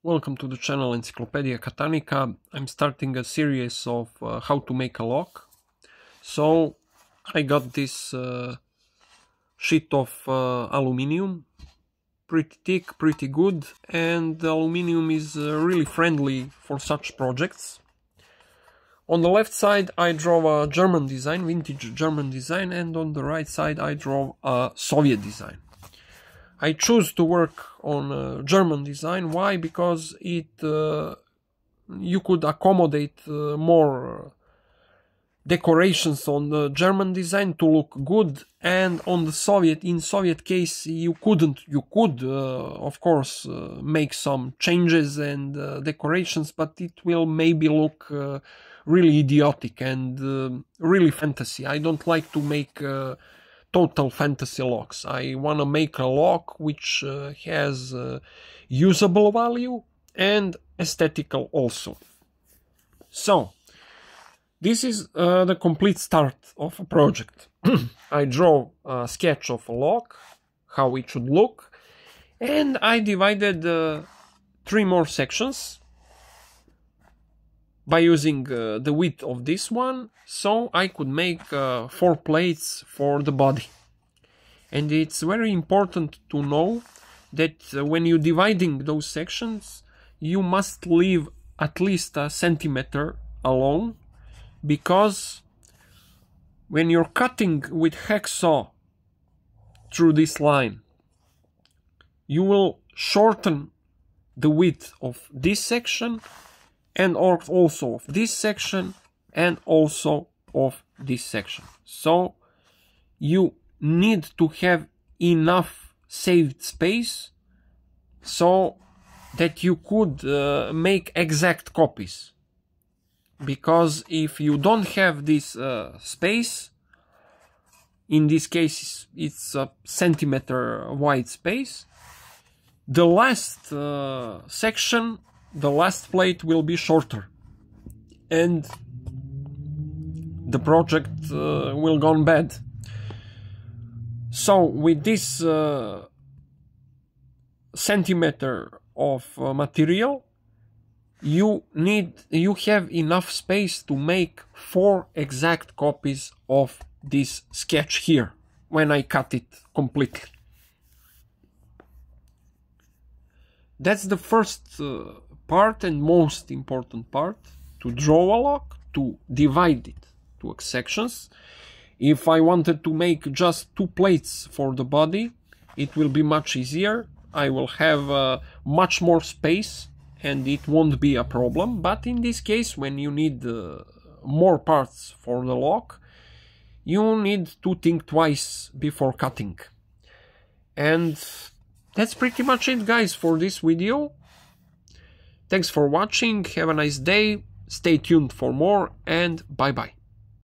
Welcome to the channel Encyclopedia Catanica. I'm starting a series of how to make a lock. So I got this sheet of aluminium, pretty thick, pretty good, and the aluminium is really friendly for such projects. On the left side I draw a German design, vintage German design, and on the right side I draw a Soviet design. I choose to work on German design. Why? Because it you could accommodate more decorations on the German design to look good, and on the Soviet case you couldn't. You could of course make some changes and decorations, but it will maybe look really idiotic and really fantasy. I don't like to make total fantasy locks. I want to make a lock which has usable value and aesthetical also. So this is the complete start of a project. I draw a sketch of a lock, how it should look, and I divided 3 more sections by using the width of this one, so I could make 4 plates for the body. And it's very important to know that when you're dividing those sections, you must leave at least a centimeter alone, because when you're cutting with hacksaw through this line, you will shorten the width of this section, and also of this section, and also of this section. So you need to have enough saved space so that you could make exact copies. Because if you don't have this space, in this case it's a centimeter wide space, the last section, the last plate will be shorter, and the project will go bad. So with this centimeter of material, you have enough space to make 4 exact copies of this sketch here when I cut it completely. That's the first part and most important part, to draw a lock, to divide it to sections. If I wanted to make just 2 plates for the body, it will be much easier. I will have much more space and it won't be a problem. But in this case, when you need more parts for the lock, you need to think twice before cutting. And that's pretty much it, guys, for this video. Thanks for watching, have a nice day, stay tuned for more, and bye bye.